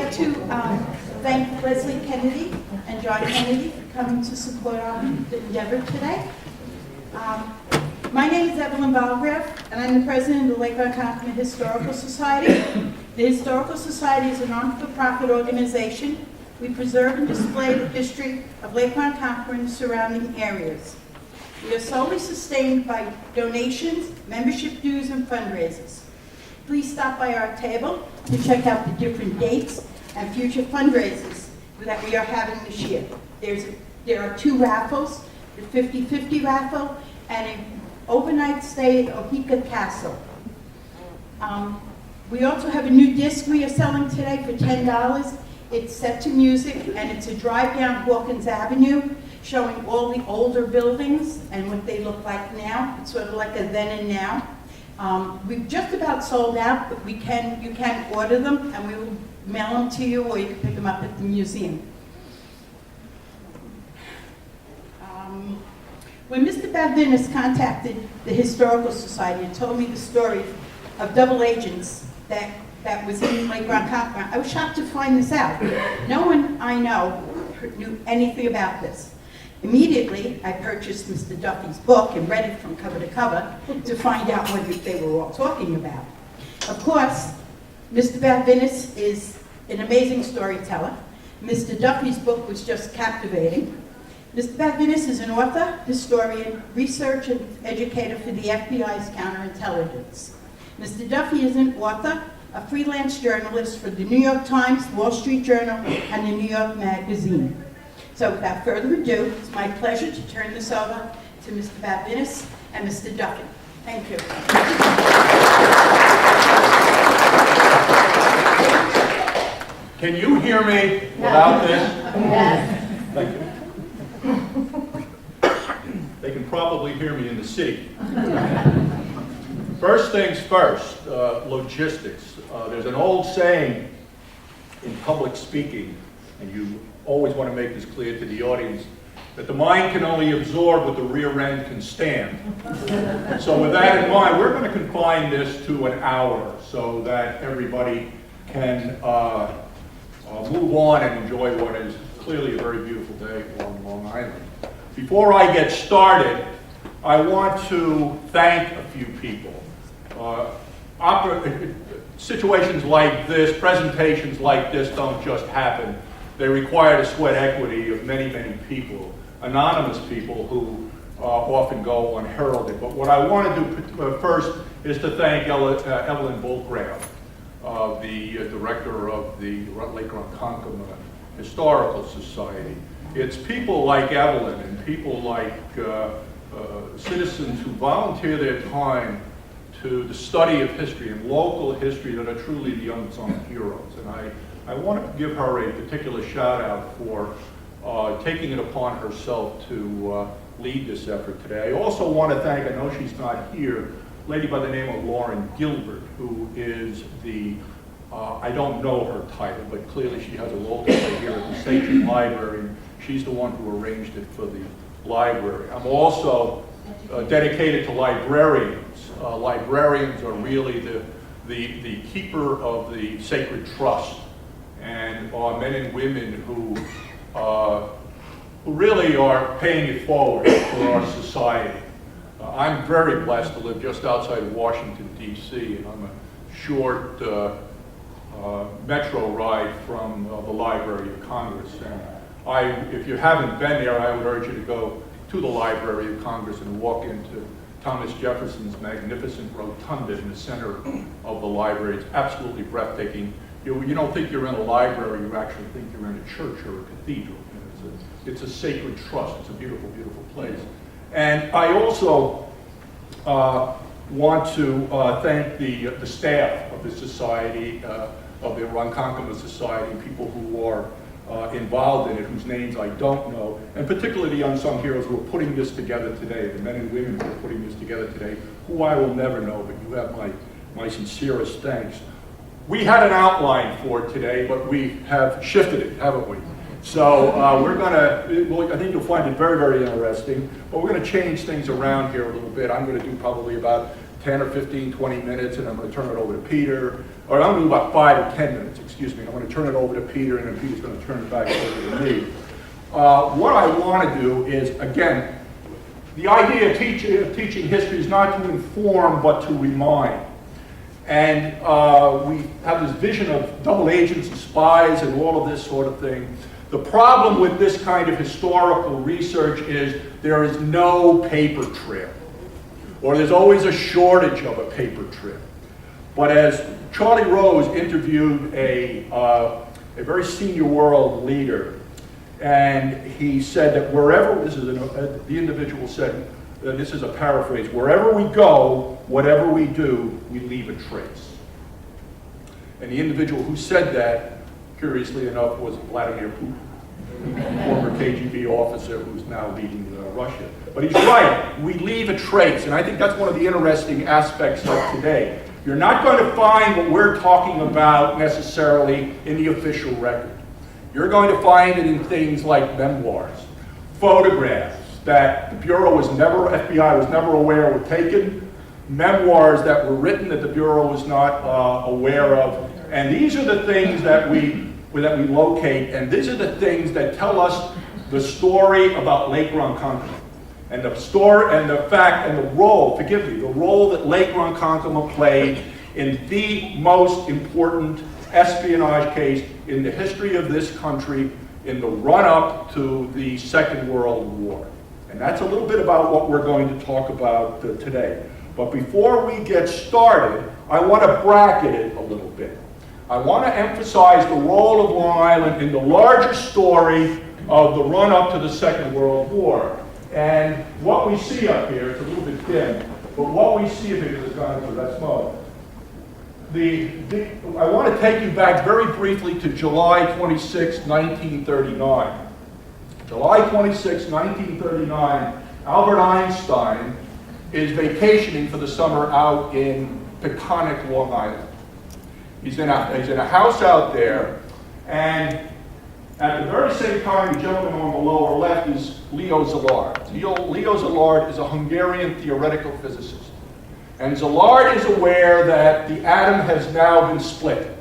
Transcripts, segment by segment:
like to thank Leslie Kennedy and John Kennedy for coming to support our endeavor today. My name is Evelyn Balgraf, and I'm the president of the Lake Ronkonkoma Historical Society. The Historical Society is a non-for-profit organization. We preserve and display the history of Lake Ronkonkoma and the surrounding areas. We are solely sustained by donations, membership dues, and fundraisers. Please stop by our table to check out the different dates and future fundraisers that we are having this year. There are 2 raffles, the 50-50 raffle and an overnight stay at Ohika Castle. We also have a new disc we are selling today for $10. It's set to music, and it's a drive down Hawkins Avenue, showing all the older buildings and what they look like now. It's sort of like a then and now. We've just about sold out, but you can order them, and we will mail them to you, or you can pick them up at the museum. When Mr. Batvinis contacted the Historical Society and told me the story of double agents that was in Lake Ronkonkoma, I was shocked to find this out. No one I know knew anything about this. Immediately, I purchased Mr. Duffy's book and read it from cover to cover to find out what they were all talking about. Of course, Mr. Batvinis is an amazing storyteller. Mr. Duffy's book was just captivating. Mr. Batvinis is an author, historian, researcher, and educator for the FBI's counterintelligence. Mr. Duffy is an author, a freelance journalist for the New York Times, Wall Street Journal, and the New York Magazine. So without further ado, it's my pleasure to turn this over to Mr. Batvinis and Mr. Duffy. Thank you. Can you hear me without this? Yes. Thank you. They can probably hear me in the city. First things first, logistics. There's an old saying in public speaking, and you always want to make this clear to the audience, that the mind can only absorb what the rear end can stand. So with that in mind, we're going to confine this to an hour so that everybody can move on and enjoy what is clearly a very beautiful day on Long Island. Before I get started, I want to thank a few people. Situations like this, presentations like this don't just happen. They require the sweat equity of many, many people, anonymous people who often go unheralded. But what I want to do first is to thank Evelyn Boltgraf, the director of the Lake Ronkonkoma Historical Society. It's people like Evelyn and people like citizens who volunteer their time to the study of history and local history that are truly the unsung heroes. And I want to give her a particular shout out for taking it upon herself to lead this effort today. I also want to thank, I know she's not here, a lady by the name of Lauren Gilbert, who is the, I don't know her title, but clearly she has a role to play here at the Sachem Library. She's the one who arranged it for the library. I'm also dedicated to librarians. Librarians are really the keeper of the sacred trust, and are men and women who really are paying it forward for our society. I'm very blessed to live just outside of Washington, D.C., and I'm a short metro ride from the Library of Congress. And if you haven't been there, I would urge you to go to the Library of Congress and walk into Thomas Jefferson's magnificent rotunda in the center of the library. It's absolutely breathtaking. You don't think you're in a library, you actually think you're in a church or a cathedral. It's a sacred trust. It's a beautiful, beautiful place. And I also want to thank the staff of the society, of the Ronkonkoma Society, people who are involved in it, whose names I don't know, and particularly the unsung heroes who are putting this together today, the men and women who are putting this together today, who I will never know, but you have my sincerest thanks. We had an outline for today, but we have shifted it, haven't we? So I think you'll find it very, very interesting, but we're going to change things around here a little bit. I'm going to do probably about 10 or 15, 20 minutes, and I'm going to turn it over to Peter. Or I'm going to do about 5 or 10 minutes, excuse me. I'm going to turn it over to Peter, and then Peter's going to turn it back over to me. What I want to do is, again, the idea of teaching history is not to inform, but to remind. And we have this vision of double agents and spies and all of this sort of thing. The problem with this kind of historical research is there is no paper trail, or there's always a shortage of a paper trail. But as Charlie Rose interviewed a very senior world leader, and he said that wherever, the individual said, this is a paraphrase, wherever we go, whatever we do, we leave a trace. And the individual who said that, curiously enough, was Vladimir Putin, former KGB officer who's now leading Russia. But he's right, we leave a trace, and I think that's one of the interesting aspects of today. You're not going to find what we're talking about necessarily in the official record. You're going to find it in things like memoirs, photographs that the Bureau was never, FBI was never aware were taken, memoirs that were written that the Bureau was not aware of. And these are the things that we locate, and these are the things that tell us the story about Lake Ronkonkoma. And the story and the fact and the role, forgive me, the role that Lake Ronkonkoma played in the most important espionage case in the history of this country in the run-up to the Second World War. And that's a little bit about what we're going to talk about today. But before we get started, I want to bracket it a little bit. I want to emphasize the role of Long Island in the larger story of the run-up to the Second World War. And what we see up here, it's a little bit dim, but what we see up here is gone into that smoke. I want to take you back very briefly to July 26, 1939. July 26, 1939, Albert Einstein is vacationing for the summer out in Peconic, Long Island. He's in a house out there, and at the very same time, the gentleman on the lower left is Leo Szilard. Leo Szilard is a Hungarian theoretical physicist. And Szilard is aware that the atom has now been split.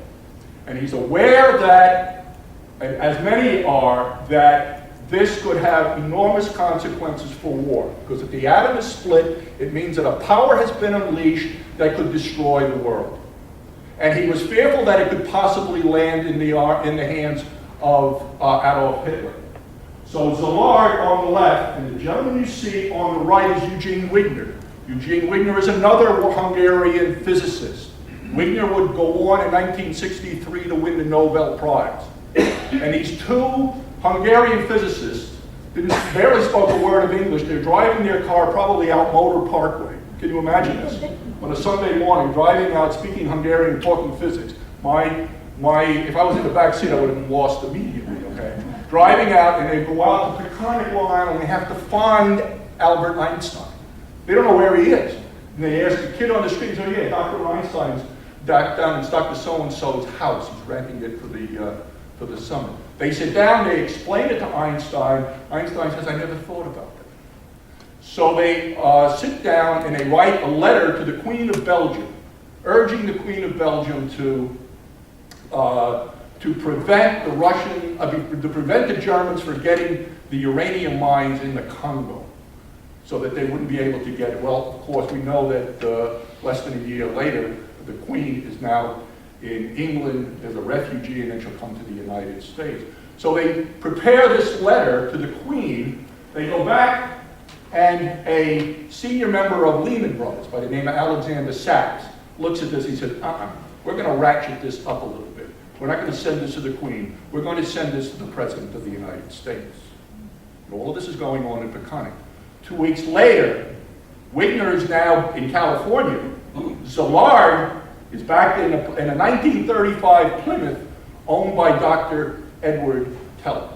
And he's aware that, as many are, that this could have enormous consequences for war. Because if the atom is split, it means that a power has been unleashed that could destroy the world. And he was fearful that it could possibly land in the hands of Adolf Hitler. So Szilard on the left, and the gentleman you see on the right is Eugene Wigner. Eugene Wigner is another Hungarian physicist. Wigner would go on in 1963 to win the Nobel Prize. And these two Hungarian physicists barely spoke a word of English. They're driving their car probably out Motor Parkway. Can you imagine this? On a Sunday morning, driving out, speaking Hungarian, talking physics. If I was in the back seat, I would have been lost immediately, okay? Driving out, and they go out to Peconic, Long Island, and they have to find Albert Einstein. They don't know where he is. And they ask the kid on the street, oh yeah, Dr. Einstein's down in Dr. So-and-so's house. He's renting it for the summer. They sit down, they explain it to Einstein. Einstein says, I never thought about that. So they sit down and they write a letter to the Queen of Belgium, urging the Queen of Belgium to prevent the Germans from getting the uranium mines in the Congo, so that they wouldn't be able to get it. Well, of course, we know that less than a year later, the Queen is now in England as a refugee, and then she'll come to the United States. So they prepare this letter to the Queen. They go back, and a senior member of Lehman Brothers by the name of Alexander Sachs looks at this. He said, we're going to ratchet this up a little bit. We're not going to send this to the Queen. We're going to send this to the President of the United States. And all of this is going on in Peconic. 2 weeks later, Wigner is now in California. Szilard is back in a 1935 Plymouth owned by Dr. Edward Teller.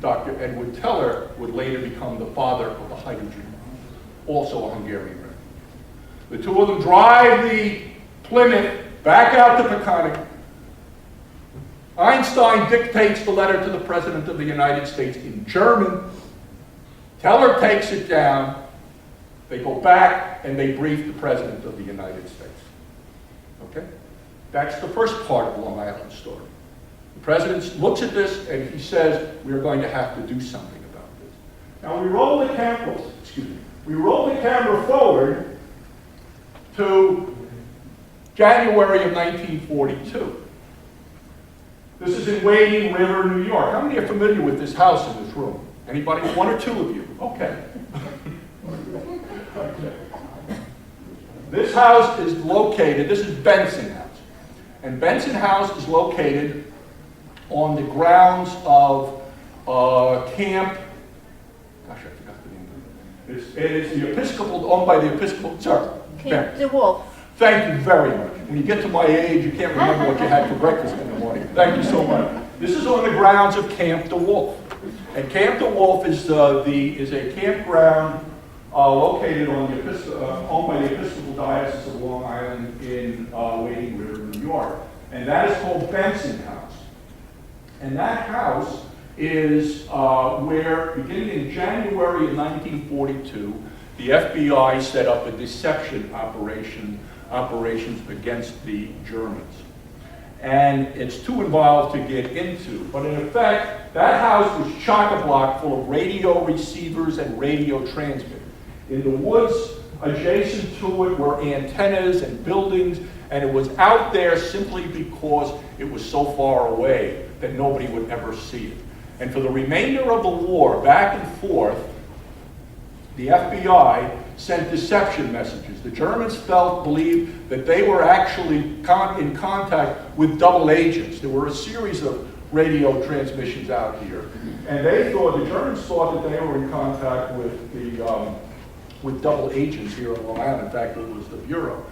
Dr. Edward Teller would later become the father of the hydrogen bomb, also a Hungarian. The two of them drive the Plymouth back out to Peconic. Einstein dictates the letter to the President of the United States in German. Teller takes it down. They go back. back and they briefed the President of the United States. Okay? That's the first part of Long Island's story. The President looks at this and he says, we're going to have to do something about this. Now we roll the camera forward to January of 1942. This is in Wading River, New York. How many are familiar with this house in this room? Anybody? One or two of you? Okay. This house is located, this is Benson House. And Benson House is located on the grounds of Camp, gosh, I forgot the name of it. It is the Episcopal, owned by the Episcopal, sorry. Camp DeWolf. Thank you very much. When you get to my age, you can't remember what you had for breakfast in the morning. Thank you so much. This is on the grounds of Camp DeWolf. And Camp DeWolf is a campground located on owned by the Episcopal Diocese of Long Island in Wading River, New York. And that is called Benson House. And that house is where, beginning in January of 1942, the FBI set up a deception operations against the Germans. And it's too involved to get into, but in effect, that house was chock-a-block full of radio receivers and radio transmitters. In the woods adjacent to it were antennas and buildings, and it was out there simply because it was so far away that nobody would ever see it. And for the remainder of the war, back and forth, the FBI sent deception messages. The Germans believed that they were actually in contact with double agents. There were a series of radio transmissions out here. And the Germans thought that they were in contact with double agents here on Long Island. In fact, it was the Bureau.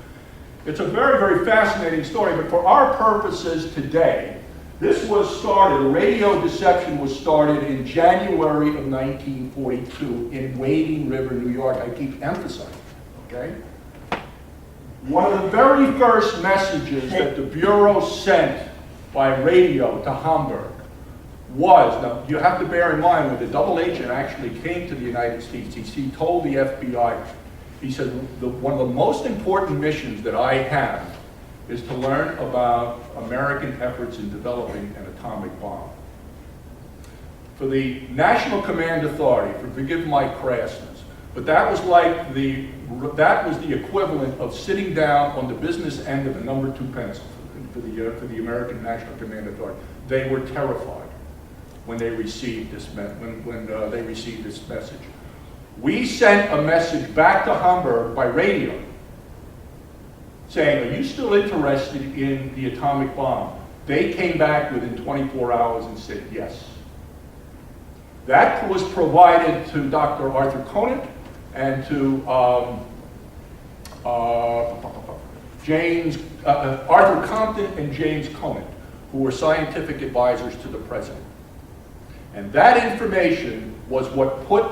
It's a very, very fascinating story, but for our purposes today, this was started, the radio deception was started in January of 1942 in Wading River, New York. I keep emphasizing, okay? One of the very first messages that the Bureau sent by radio to Hamburg was, now you have to bear in mind when the double agent actually came to the United States, he told the FBI, he said, one of the most important missions that I have is to learn about American efforts in developing an atomic bomb. For the National Command Authority, forgive my crassness, but that was the equivalent of sitting down on the business end of a number 2 pencil for the American National Command Authority. They were terrified when they received this message. We sent a message back to Hamburg by radio saying, are you still interested in the atomic bomb? They came back within 24 hours and said yes. That was provided to Dr. Arthur Conant and to Arthur Compton and James Conant, who were scientific advisors to the president. And that information was what put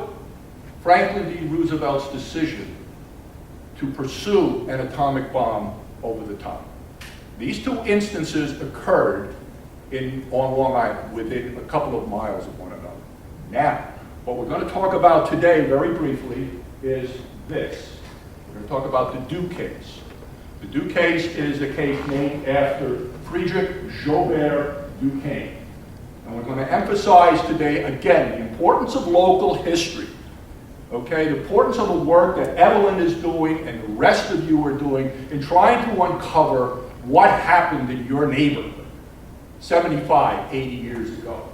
Franklin D. Roosevelt's decision to pursue an atomic bomb over the top. These two instances occurred on Long Island, within a couple of miles of one another. Now, what we're going to talk about today, very briefly, is this. We're going to talk about the Duke case. The Duke case is a case named after Friedrich Joubert Duquesne. And we're going to emphasize today, again, the importance of local history. Okay, the importance of the work that Evelyn is doing and the rest of you are doing in trying to uncover what happened in your neighborhood 75, 80 years ago.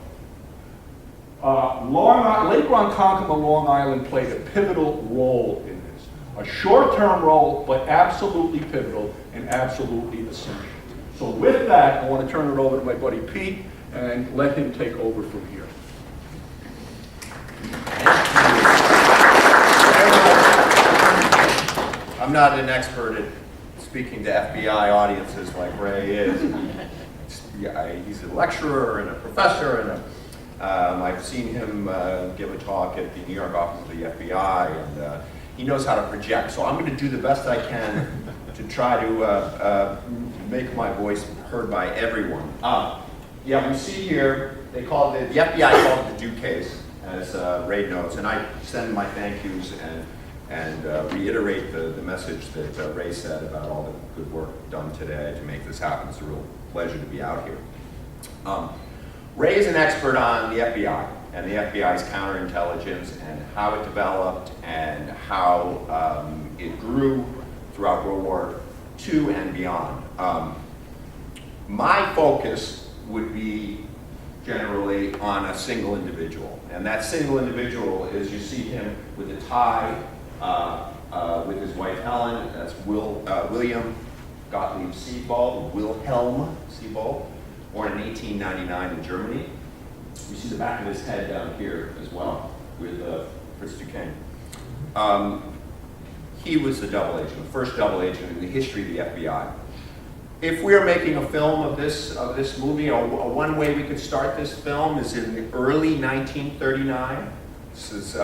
Lake Ronkonkoma, Long Island played a pivotal role in this. A short-term role, but absolutely pivotal and absolutely essential. So with that, I want to turn it over to my buddy Pete and let him take over from here. I'm not an expert at speaking to FBI audiences like Ray is. He's a lecturer and a professor, and I've seen him give a talk at the New York office of the FBI, and he knows how to project. So I'm going to do the best I can to try to make my voice heard by everyone. Yeah, we see here, they call it, the FBI called it the Duke case, as Ray notes, and I send my thank yous and reiterate the message that Ray said about all the good work done today to make this happen. It's a real pleasure to be out here. Ray is an expert on the FBI and the FBI's counterintelligence and how it developed and how it grew throughout World War II and beyond. My focus would be generally on a single individual, and that single individual is, you see him with a tie, with his wife Helen. That's William Gottlieb Sebold, Wilhelm Sebold, born in 1899 in Germany. You see the back of his head down here as well with Fritz Duquesne. He was the double agent, the first double agent in the history of the FBI. If we are making a film of this movie, one way we could start this film is in the early 1939. This is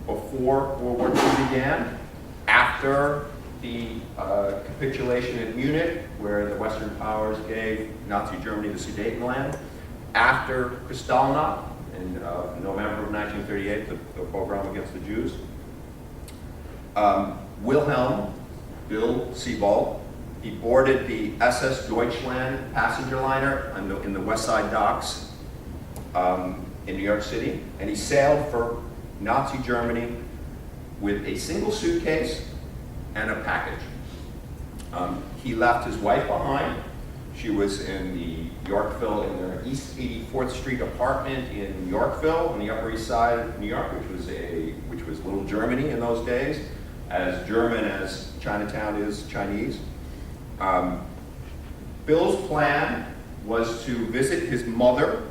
before World War II began, after the capitulation at Munich, where the Western powers gave Nazi Germany the Sudetenland, after Kristallnacht in November of 1938, the pogrom against the Jews. Wilhelm Bill Sebold, he boarded the SS Deutschland passenger liner in the West Side docks in New York City, and he sailed for Nazi Germany with a single suitcase and a package. He left his wife behind. She was in the Yorkville, in their East 84th Street apartment in Yorkville, on the Upper East Side of New York, which was Little Germany in those days, as German as Chinatown is Chinese. Bill's plan was to visit his mother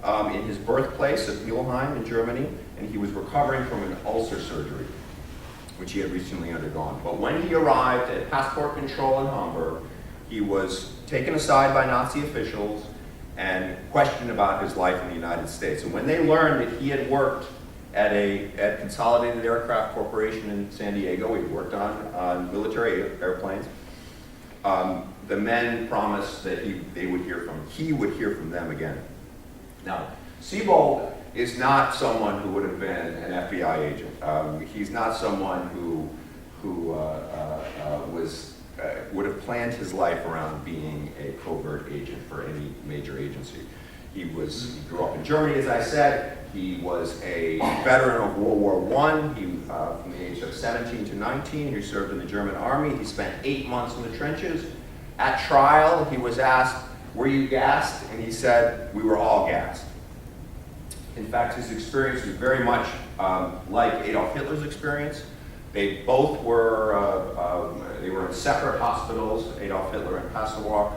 in his birthplace of Mülheim in Germany, and he was recovering from an ulcer surgery, which he had recently undergone. But when he arrived at passport control in Hamburg, he was taken aside by Nazi officials and questioned about his life in the United States. And when they learned that he had worked at Consolidated Aircraft Corporation in San Diego, he worked on military airplanes, the men promised that he would hear from them again. Now, Sebold is not someone who would have been an FBI agent. He's not someone who would have planned his life around being a covert agent for any major agency. He grew up in Germany, as I said. He was a veteran of World War I. From the age of 17 to 19, he served in the German army. He spent 8 months in the trenches. At trial, he was asked, "Were you gassed?" And he said, "We were all gassed." In fact, his experience was very much like Adolf Hitler's experience. They both were, they were in separate hospitals, Adolf Hitler in Passau,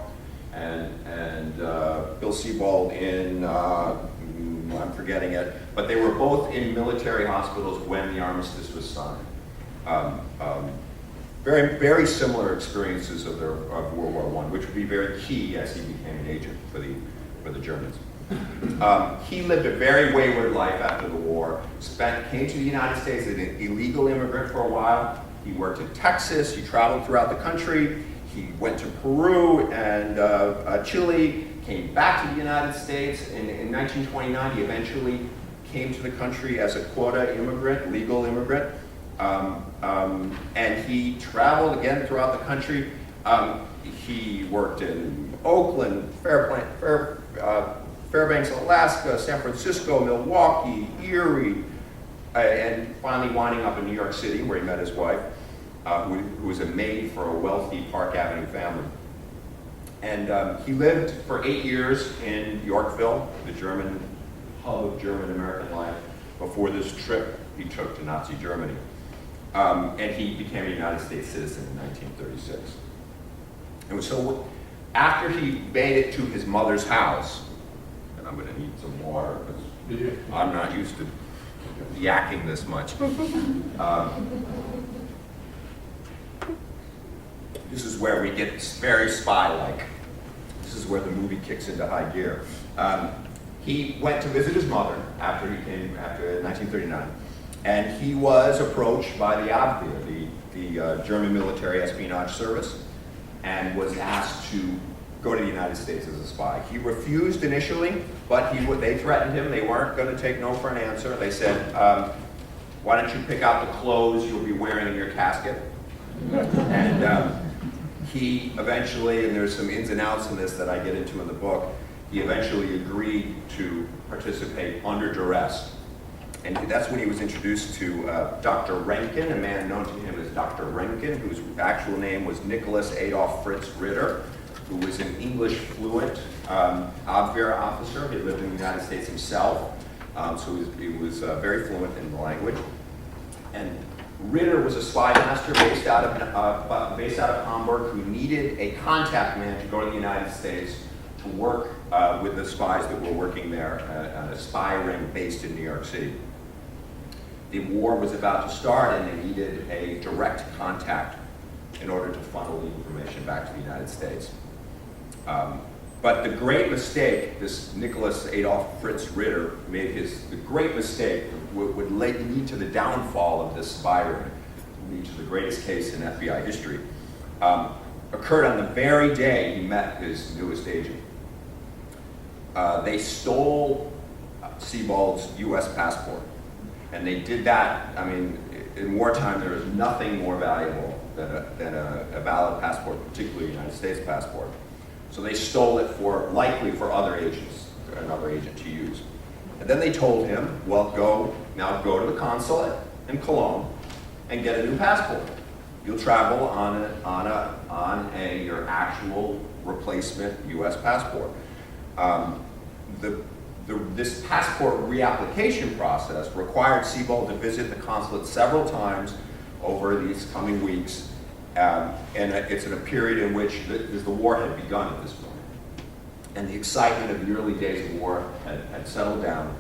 and Bill Sebold in, I'm forgetting it, but they were both in military hospitals when the armistice was signed. Very, very similar experiences of World War I, which would be very key as he became an agent for the Germans. He lived a very wayward life after the war. Came to the United States as an illegal immigrant for a while. He worked in Texas. He traveled throughout the country. He went to Peru and Chile. Came back to the United States. In 1929, he eventually came to the country as a quota immigrant, legal immigrant. And he traveled again throughout the country. He worked in Oakland, Fairbanks, Alaska, San Francisco, Milwaukee, Erie, and finally winding up in New York City, where he met his wife, who was a maid for a wealthy Park Avenue family. And he lived for 8 years in Yorkville, the German hub of German-American life, before this trip he took to Nazi Germany. And he became a United States citizen in 1936. And so after he made it to his mother's house, and I'm going to need some water because I'm not used to yakking this much. This is where we get very spy-like. This is where the movie kicks into high gear. He went to visit his mother after 1939, and he was approached by the Abwehr, the German military espionage service, and was asked to go to the United States as a spy. He refused initially, but they threatened him. They weren't going to take no for an answer. They said, why don't you pick out the clothes you'll be wearing in your casket? And he eventually, and there's some ins and outs in this that I get into in the book, he eventually agreed to participate under duress. And that's when he was introduced to Dr. Rankin, a man known to him as Dr. Rankin, whose actual name was Nicholas Adolf Fritz Ritter, who was an English fluent Abwehr officer. He lived in the United States himself, so he was very fluent in the language. And Ritter was a spy master based out of Hamburg who needed a contact man to go to the United States to work with the spies that were working there on a spy ring based in New York City. The war was about to start and they needed a direct contact in order to funnel the information back to the United States. But the great mistake, this Nicholas Adolf Fritz Ritter made the great mistake would lead to the downfall of this spy ring, lead to the greatest case in FBI history, occurred on the very day he met his newest agent. They stole Sebold's US passport. And they did that, I mean, in wartime there is nothing more valuable than a valid passport, particularly a United States passport. So they stole it likely for other agents, another agent to use. And then they told him, well, go to the consulate in Cologne and get a new passport. You'll travel on your actual replacement US passport. This passport reapplication process required Sebold to visit the consulate several times over these coming weeks, and it's in a period in which the war had begun at this point. And the excitement of the early days of war had settled down,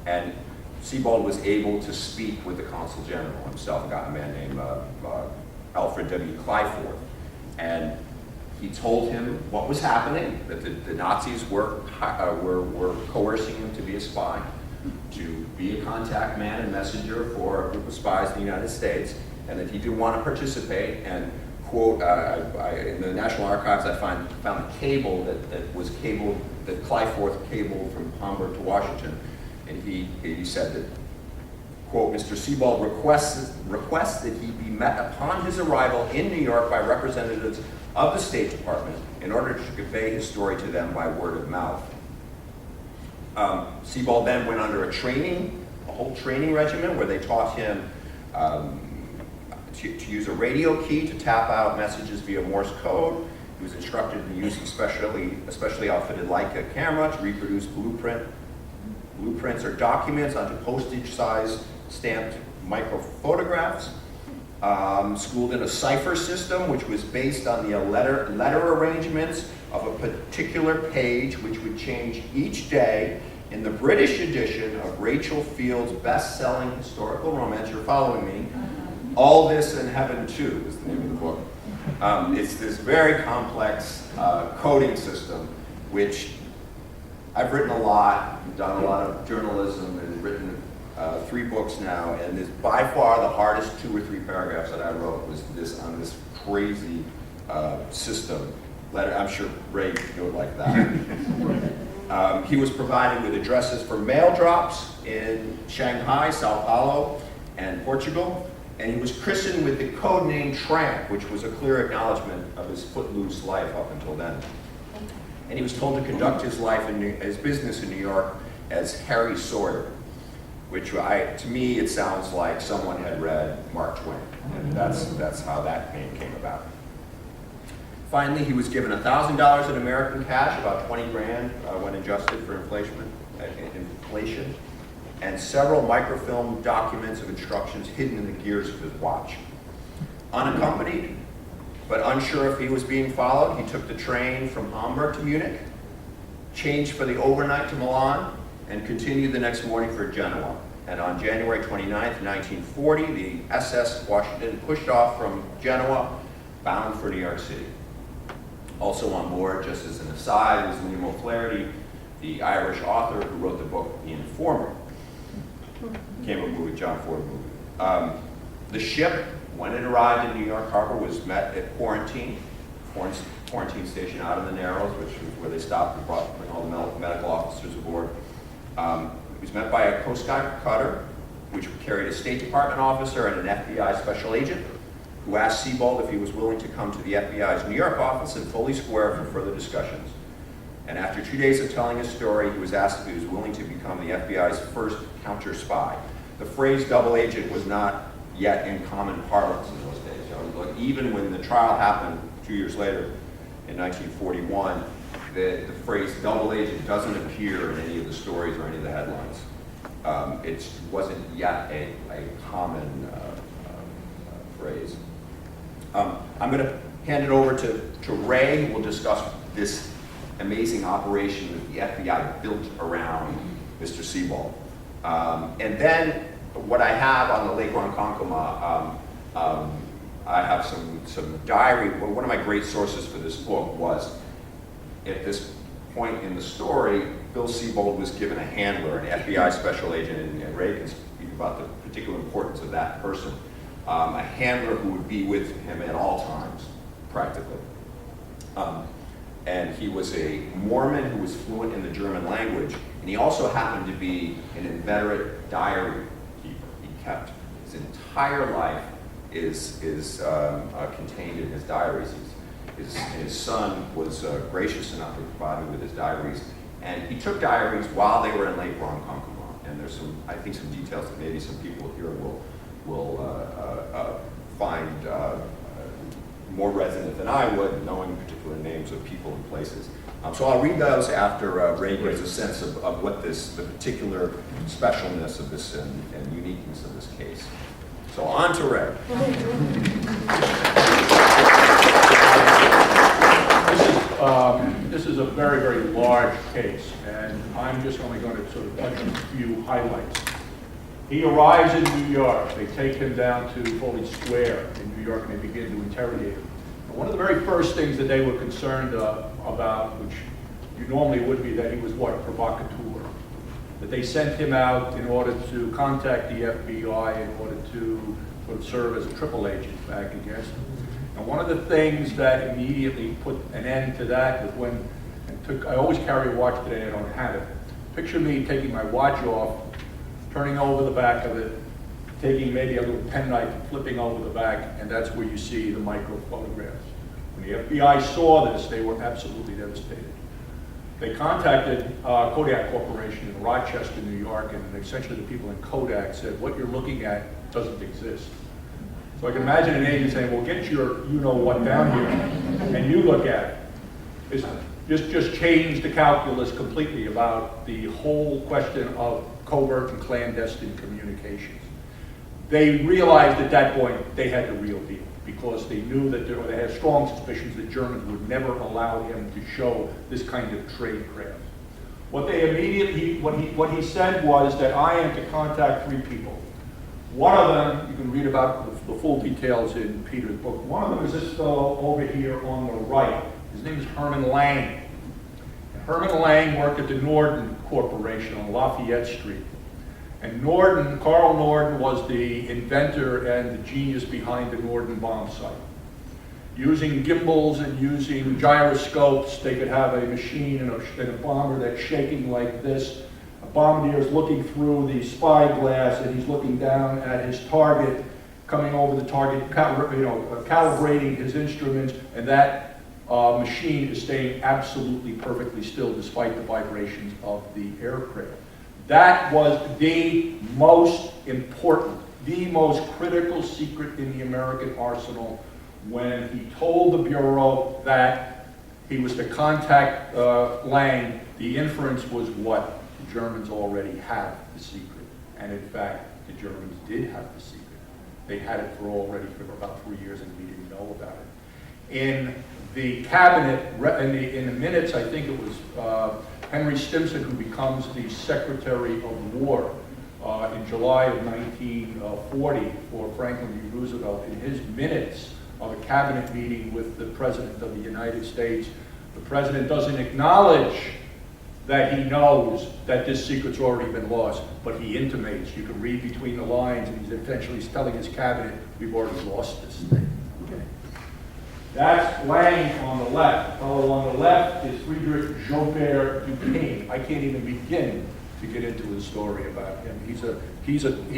and Sebold was able to speak with the consul general himself, a man named Alfred W. Clyford. And he told him what was happening, that the Nazis were coercing him to be a spy, to be a contact man and messenger for a group of spies in the United States, and that he didn't want to participate. And quote, in the National Archives I found a cable that Clyford cabled from Hamburg to Washington, and he said that, quote, Mr. Sebold requests that he be met upon his arrival in New York by representatives of the State Department in order to convey his story to them by word of mouth. Sebold then went under a whole training regimen where they taught him to use a radio key to tap out messages via Morse code. He was instructed in using especially outfitted Leica camera to reproduce blueprints or documents onto postage-size stamped microphotographs. Schooled in a cipher system, which was based on the letter arrangements of a particular page, which would change each day in the British edition of Rachel Field's best-selling historical romance. You're following me? All This in Heaven Too is the name of the book. It's this very complex coding system, which I've written a lot, done a lot of journalism, and written 3 books now, and this by far the hardest 2 or 3 paragraphs that I wrote was on this crazy system. I'm sure Ray would like that. He was provided with addresses for mail drops in Shanghai, Sao Paulo, and Portugal, and he was christened with the code name Tramp, which was a clear acknowledgement of his footloose life up until then. And he was told to conduct his business in New York as Harry Sawyer, which to me it sounds like someone had read Mark Twain, and that's how that name came about. Finally, he was given $1,000 in American cash, about 20 grand when adjusted for inflation, and several microfilm documents of instructions hidden in the gears of his watch. Unaccompanied, but unsure if he was being followed, he took the train from Hamburg to Munich, changed for the overnight to Milan, and continued the next morning for Genoa. And on January 29th, 1940, the SS Washington pushed off from Genoa, bound for New York City. Also on board, just as an aside, was Liam O'Flaherty, the Irish author who wrote the book The Informer. Became a movie, John Ford movie. The ship, when it arrived in New York Harbor, was met at quarantine station out in the Narrows, which was where they stopped and bring all the medical officers aboard. He was met by a Coast Guard cutter, which carried a State Department officer and an FBI special agent, who asked Sebold if he was willing to come to the FBI's New York office in Foley Square for further discussions. And after 2 days of telling his story, he was asked if he was willing to become the FBI's first counter spy. The phrase double agent was not yet in common parlance in those days. Look, even when the trial happened 2 years later, in 1941, the phrase double agent doesn't appear in any of the stories or any of the headlines. It wasn't yet a common phrase. I'm going to hand it over to Ray, who will discuss this amazing operation that the FBI built around Mr. Sebold. And then what I have on the Lake Ronkonkoma, I have some diary. Well, one of my great sources for this book was, at this point in the story, Bill Sebold was given a handler, an FBI special agent, and Ray can speak about the particular importance of that person, a handler who would be with him at all times, practically. And he was a Mormon who was fluent in the German language, and he also happened to be an inveterate diary keeper. He kept his entire life is contained in his diaries. His son was gracious enough to provide me with his diaries, and he took diaries while they were in Lake Ronkonkoma. And there's I think some details that maybe some people here will find more resonant than I would, knowing particular names of people and places. So I'll read those after Ray gives a sense of what the particular specialness of this and uniqueness of this case. So on to Ray. This is a very, very large case, and I'm just only going to sort of touch on a few highlights. He arrives in New York. They take him down to Foley Square in New York, and they begin to interrogate him. And one of the very first things that they were concerned about, which you normally would be, that he was what, a provocateur. That they sent him out in order to contact the FBI, in order to sort of serve as a triple agent back against him. And one of the things that immediately put an end to that was when, I always carry a watch today, I don't have it. Picture me taking my watch off, turning over the back of it, taking maybe a little penknife and flipping over the back, and that's where you see the micro photographs. When the FBI saw this, they were absolutely devastated. They contacted Kodak Corporation in Rochester, New York, and essentially the people in Kodak said, what you're looking at doesn't exist. So I can imagine an agent saying, well, get your you-know-what down here, and you look at it. Just change the calculus completely about the whole question of covert and clandestine communications. They realized at that point they had the real deal, because they knew that they had strong suspicions that Germans would never allow him to show this kind of tradecraft. What they immediately, what he said was that I am to contact 3 people. One of them, you can read about the full details in Peter's book. One of them is this fellow over here on the right. His name is Herman Lang. And Herman Lang worked at the Norden Corporation on Lafayette Street. And Carl Norden was the inventor and the genius behind the Norden bomb site. Using gimbals and using gyroscopes, they could have a machine and a bomber that's shaking like this. A bombardier is looking through the spyglass, and he's looking down at his target, coming over the target, calibrating his instruments, and that machine is staying absolutely perfectly still despite the vibrations of the aircraft. That was the most important, the most critical secret in the American arsenal. When he told the Bureau that he was to contact Lang, the inference was what? The Germans already had the secret. And in fact, the Germans did have the secret. They had it for about 3 years, and we didn't know about it. In the cabinet, in the minutes, I think it was Henry Stimson, who becomes the Secretary of War in July of 1940 for Franklin D. Roosevelt. In his minutes of a cabinet meeting with the President of the United States, the President doesn't acknowledge that he knows that this secret's already been lost, but he intimates, you can read between the lines, and he's essentially telling his cabinet, we've already lost this thing. Okay. That's Lang on the left. The fellow on the left is Friedrich Jobert Duquesne. I can't even begin to get into his story about him. He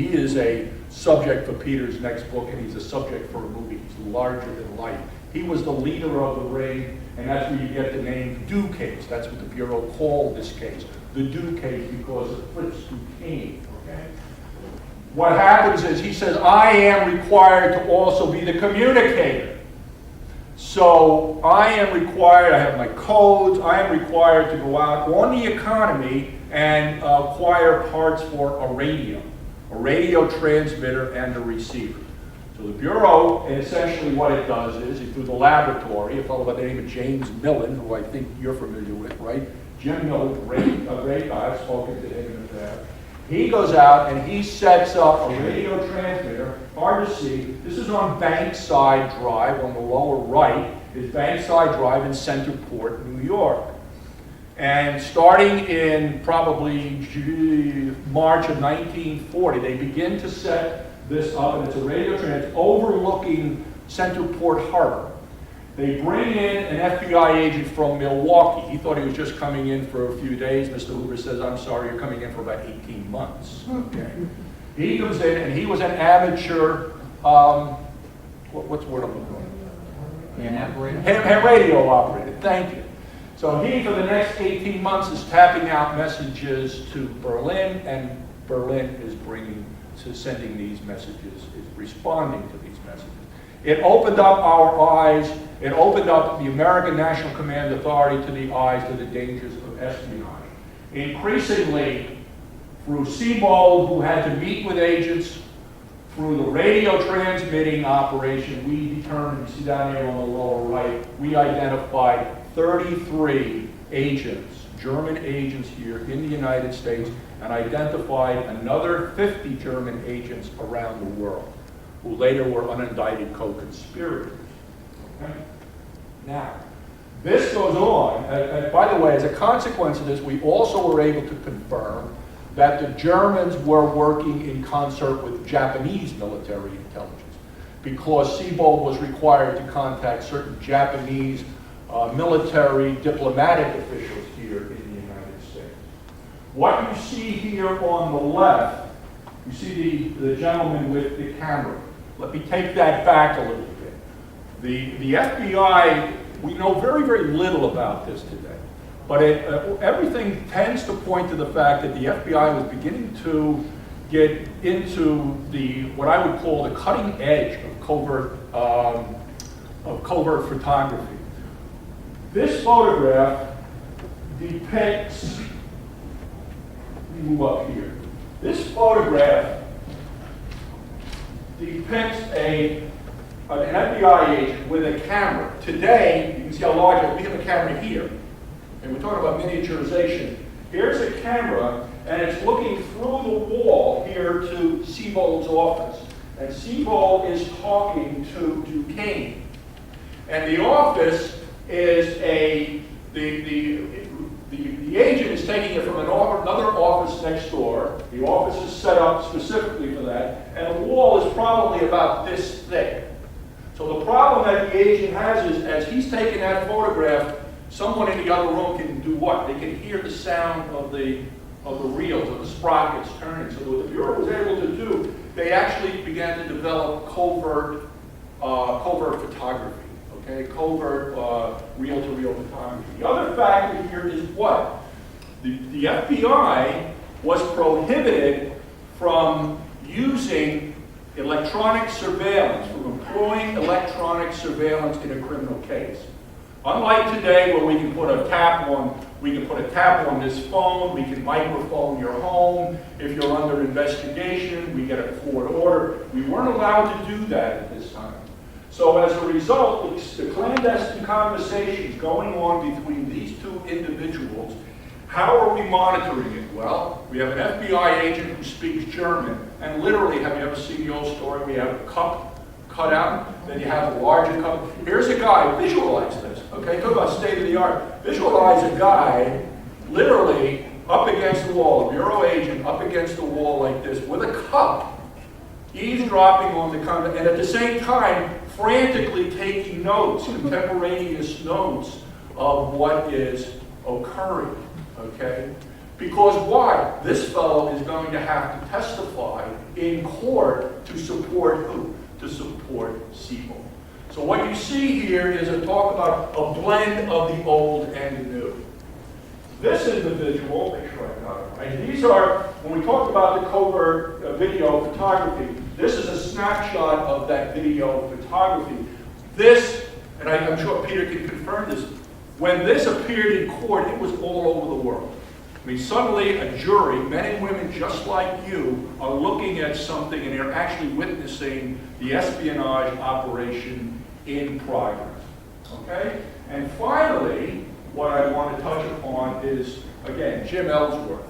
is a subject for Peter's next book, and he's a subject for a movie. He's larger than life. He was the leader of the raid, and that's where you get the name Duquesne. That's what the Bureau called this case, the Duquesne, because it flips Duquesne. Okay? What happens is he says, I am required to also be the communicator. So I am required, I have my codes, I am required to go out on the economy and acquire parts for a radio transmitter, and a receiver. So the Bureau, essentially what it does is, through the laboratory, a fellow by the name of James Millen, who I think you're familiar with, right? Jim Millen, a great guy, I've spoken to him in the past. He goes out and he sets up a radio transmitter, hard to see. This is on Bankside Drive, on the lower right, is Bankside Drive in Centerport, New York. And starting in probably March of 1940, they begin to set this up, and it's a radio transmitter overlooking Centerport Harbor. They bring in an FBI agent from Milwaukee. He thought he was just coming in for a few days. Mr. Hoover says, I'm sorry, you're coming in for about 18 months. Okay. He comes in, and he was an amateur, what's the word I'm looking for? Ham operator? Ham radio operator, thank you. So he, for the next 18 months, is tapping out messages to Berlin, and Berlin is sending these messages, is responding to these messages. It opened up our eyes, it opened up the American National Command Authority to the eyes to the dangers of espionage. Increasingly, through Sebold, who had to meet with agents, through the radio transmitting operation, we determined, you see down here on the lower right, we identified 33 agents, German agents here in the United States, and identified another 50 German agents around the world, who later were unindicted co-conspirators. Okay? Now, this goes on, and by the way, as a consequence of this, we also were able to confirm that the Germans were working in concert with Japanese military intelligence, because Sebold was required to contact certain Japanese military diplomatic officials here in the United States. What you see here on the left, you see the gentleman with the camera. Let me take that back a little bit. The FBI, we know very, very little about this today, but everything tends to point to the fact that the FBI was beginning to get into what I would call the cutting edge of covert photography. This photograph depicts, let me move up here. This photograph depicts an FBI agent with a camera. Today, you can see how large it is. We have a camera here, and we're talking about miniaturization. Here's a camera, and it's looking through the wall here to Sebold's office. And Sebold is talking to Duquesne. And the office is the agent is taking it from another office next door. The office is set up specifically for that, and the wall is probably about this thick. So the problem that the agent has is, as he's taking that photograph, someone in the other room can do what? They can hear the sound of the reels, of the sprockets turning. So what the Bureau was able to do, they actually began to develop covert photography. Okay, covert reel-to-reel photography. The other factor here is what? The FBI was prohibited from using electronic surveillance, from employing electronic surveillance in a criminal case. Unlike today, where we can put a tap on this phone, we can microphone your home. If you're under investigation, we get a court order. We weren't allowed to do that at this time. So as a result, the clandestine conversations going on between these two individuals, how are we monitoring it? Well, we have an FBI agent who speaks German, and literally, have you ever seen the old story? We have a cup cut out, then you have a larger cup. Here's a guy, visualize this, okay? Talk about state of the art. Visualize a guy literally up against the wall, a Bureau agent up against the wall like this with a cup, eavesdropping on the conversation, and at the same time, frantically taking notes, contemporaneous notes of what is occurring, okay? Because why? This fellow is going to have to testify in court to support who? To support Sebold. So what you see here is a talk about a blend of the old and the new. This individual, make sure I got it right. These are, when we talk about the covert video photography, this is a snapshot of that video photography. This, and I'm sure Peter can confirm this, when this appeared in court, it was all over the world. I mean, suddenly a jury, men and women just like you, are looking at something and they're actually witnessing the espionage operation in progress. Okay? And finally, what I want to touch upon is, again, Jim Ellsworth.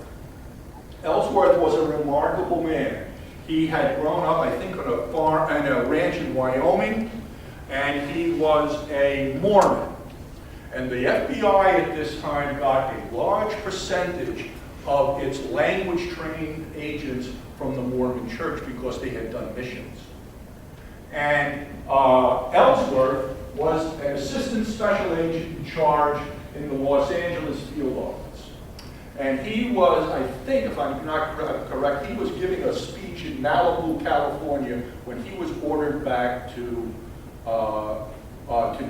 Ellsworth was a remarkable man. He had grown up, I think, on a farm and a ranch in Wyoming, and he was a Mormon. And the FBI at this time got a large percentage of its language-trained agents from the Mormon church because they had done missions. And Ellsworth was an assistant special agent in charge in the Los Angeles field office. And he was, I think, if I'm not correct, he was giving a speech in Malibu, California, when he was ordered back to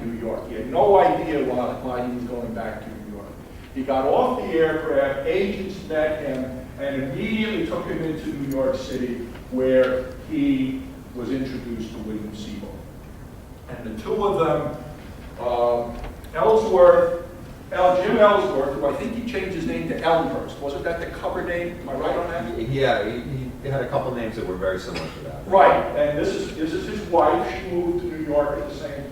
New York. He had no idea why he was going back to New York. He got off the aircraft, agents met him, and immediately took him into New York City, where he was introduced to William Sebold. And the two of them, Jim Ellsworth, who I think he changed his name to Elmhurst. Wasn't that the cover name? Am I right on that? Yeah, he had a couple names that were very similar to that. Right, and this is his wife. She moved to New York at the same,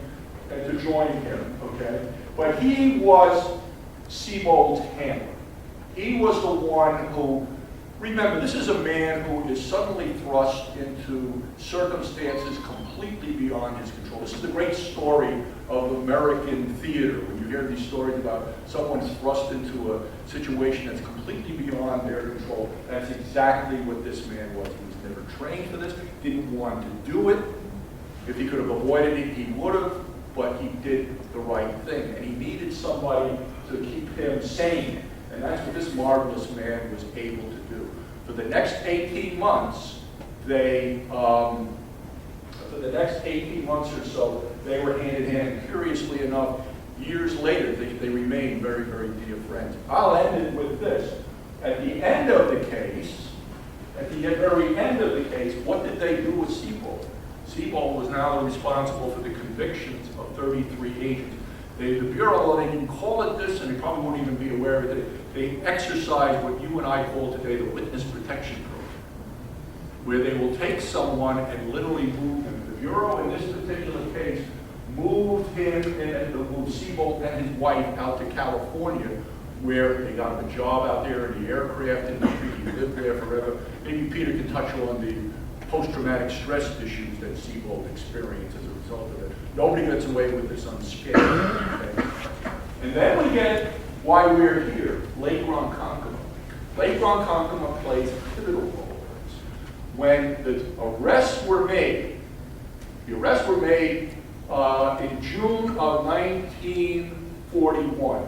to join him, okay? But he was Sebold's handler. He was the one who, remember, this is a man who is suddenly thrust into circumstances completely beyond his control. This is the great story of American theater. When you hear these stories about someone's thrust into a situation that's completely beyond their control, that's exactly what this man was. He was never trained for this, didn't want to do it. If he could have avoided it, he would have, but he did the right thing. And he needed somebody to keep him sane. And that's what this marvelous man was able to do. For the next 18 months, or so, they were hand in hand. Curiously enough, years later, they remained very, very dear friends. I'll end it with this. At the end of the case, at the very end of the case, what did they do with Sebold? Sebold was now responsible for the convictions of 33 agents. The Bureau, although they didn't call it this, and they probably won't even be aware of it, they exercised what you and I call today the witness protection program, where they will take someone and literally move them. The Bureau, in this particular case, moved Sebold and his wife out to California, where they got him a job out there in the aircraft industry. He lived there forever. Maybe Peter can touch on the post-traumatic stress issues that Sebold experienced as a result of it. Nobody gets away with this unscathed. Okay? And then we get why we're here, Lake Ronkonkoma. Lake Ronkonkoma plays a pivotal role in this. When the arrests were made in June of 1941.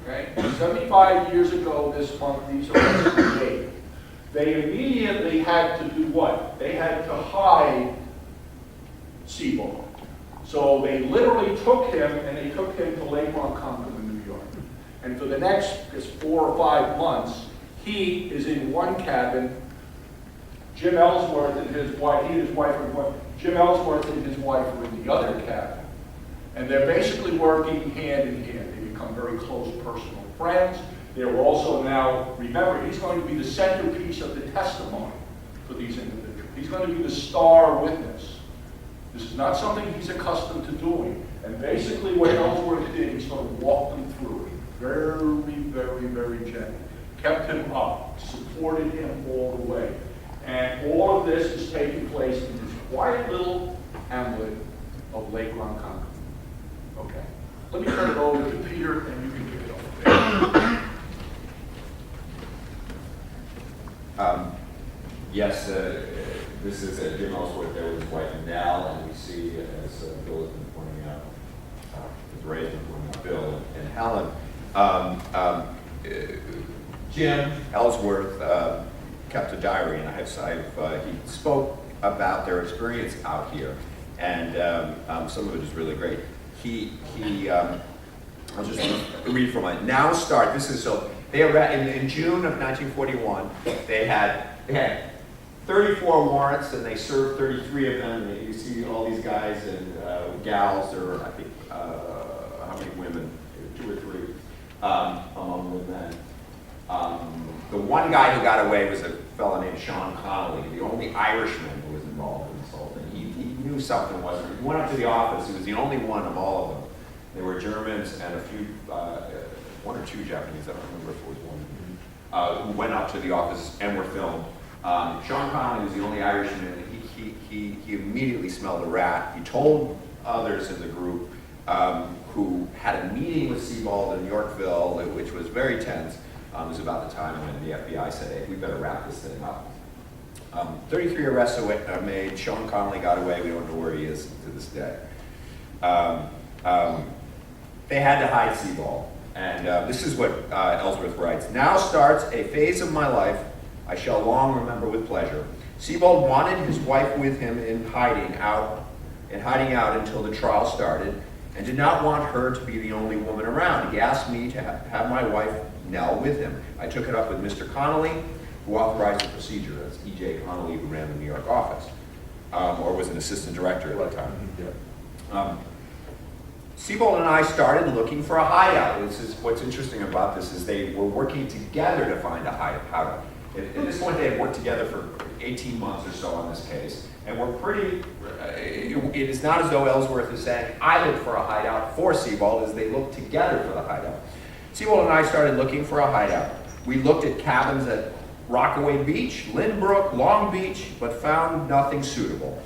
Okay? 75 years ago this month, these arrests were made. They immediately had to do what? They had to hide Sebold. So they literally took him, and they took him to Lake Ronkonkoma, New York. And for the next 4 or 5 months, he is in one cabin. Jim Ellsworth and his wife, Jim Ellsworth and his wife were in the other cabin. And they're basically working hand in hand. They become very close personal friends. They were also now, remember, he's going to be the centerpiece of the testimony for these individuals. He's going to be the star witness. This is not something he's accustomed to doing. And basically what Ellsworth did, he sort of walked them through it. Very, very, very gently. Kept him up, supported him all the way. And all of this is taking place in this quiet little hamlet of Lake Ronkonkoma. Okay. Let me turn it over to Peter, and you can pick it up. Yes, this is Jim Ellsworth there with his wife Nell, and we see, as Bill has been pointing out, as Ray has been pointing out, Bill and Helen. Jim Ellsworth kept a diary, and he spoke about their experience out here, and some of it is really great. I'll just read from it. Now start. This is so. They were in June of 1941. They had 34 warrants, and they served 33 of them. You see all these guys and gals, or I think how many women? 2 or 3 among the men. The one guy who got away was a fellow named Sean Connolly, the only Irishman who was involved in this whole thing. He knew something wasn't. He went up to the office. He was the only one of all of them. There were Germans and a few, 1 or 2 Japanese. I don't remember if it was one. Who went up to the office and were filmed. Sean Connolly was the only Irishman. He immediately smelled a rat. He told others in the group who had a meeting with Sebold in Yorkville, which was very tense. It was about the time when the FBI said, hey, we better wrap this thing up. 33 arrests are made. Sean Connolly got away. We don't know where he is to this day. They had to hide Sebold. And this is what Ellsworth writes. Now starts a phase of my life I shall long remember with pleasure. Sebold wanted his wife with him in hiding out until the trial started, and did not want her to be the only woman around. He asked me to have my wife, Nell, with him. I took it up with Mr. Connolly, who authorized the procedure. That's E.J. Connolly, who ran the New York office, or was an assistant director at that time. Sebold and I started looking for a hideout. This is what's interesting about this is they were working together to find a hideout. At this point, they had worked together for 18 months or so on this case, and we're pretty. It is not as though Ellsworth is saying, I looked for a hideout for Sebold, as they looked together for the hideout. Sebold and I started looking for a hideout. We looked at cabins at Rockaway Beach, Lynbrook, Long Beach, but found nothing suitable.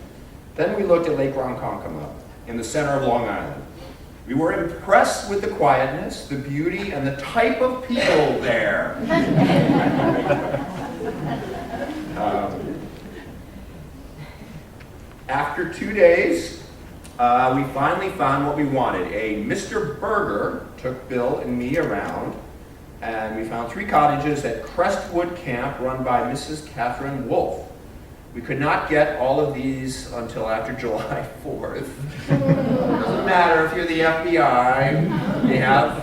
Then we looked at Lake Ronkonkoma in the center of Long Island. We were impressed with the quietness, the beauty, and the type of people there. After 2 days, we finally found what we wanted. A Mr. Berger took Bill and me around, and we found 3 cottages at Crestwood Camp run by Mrs. Catherine Wolfe. We could not get all of these until after July 4th. Doesn't matter if you're the FBI, you have.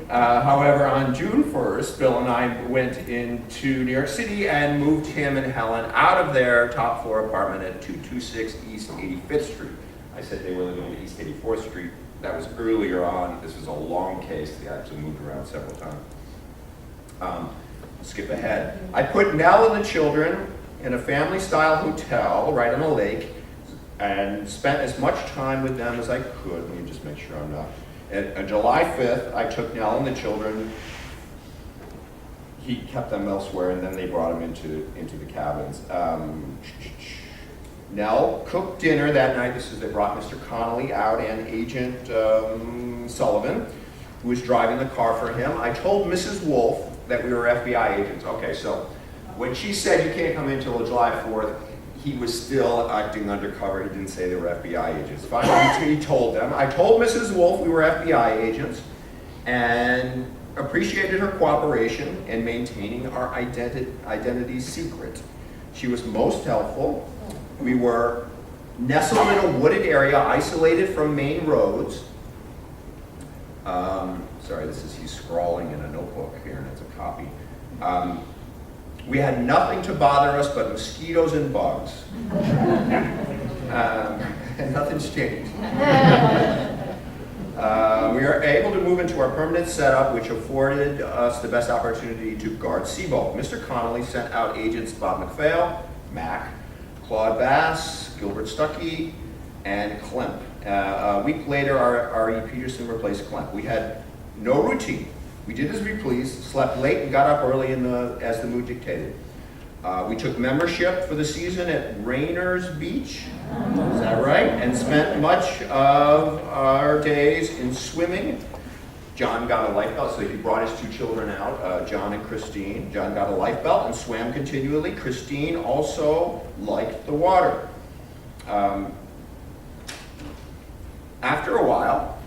However, on June 1st, Bill and I went into New York City and moved him and Helen out of their top floor apartment at 226 East 85th Street. I said they were living at East 84th Street. That was earlier on. This was a long case. They actually moved around several times. Skip ahead. I put Nell and the children in a family-style hotel right on the lake and spent as much time with them as I could. Let me just make sure I'm not. On July 5th, I took Nell and the children. He kept them elsewhere, and then they brought him into the cabins. Nell cooked dinner that night. They brought Mr. Connolly out and Agent Sullivan, who was driving the car for him. I told Mrs. Wolfe that we were FBI agents. Okay, so when she said you can't come in until July 4th, he was still acting undercover. He didn't say they were FBI agents. Finally, he told them. I told Mrs. Wolfe we were FBI agents and appreciated her cooperation in maintaining our identity secret. She was most helpful. We were nestled in a wooded area, isolated from main roads. Sorry, he's scrawling in a notebook here, and it's a copy. We had nothing to bother us but mosquitoes and bugs. And nothing's changed. We were able to move into our permanent setup, which afforded us the best opportunity to guard Sebold. Mr. Connolly sent out agents Bob McPhail, Mac, Claude Bass, Gilbert Stuckey, and Klemp. A week later, R.E. Peterson replaced Klemp. We had no routine. We did as we pleased, slept late and got up early as the mood dictated. We took membership for the season at Rayners Beach, is that right? And spent much of our days in swimming. John got a life belt, so he brought his 2 children out, John and Christine. John got a life belt and swam continually. Christine also liked the water. After a while,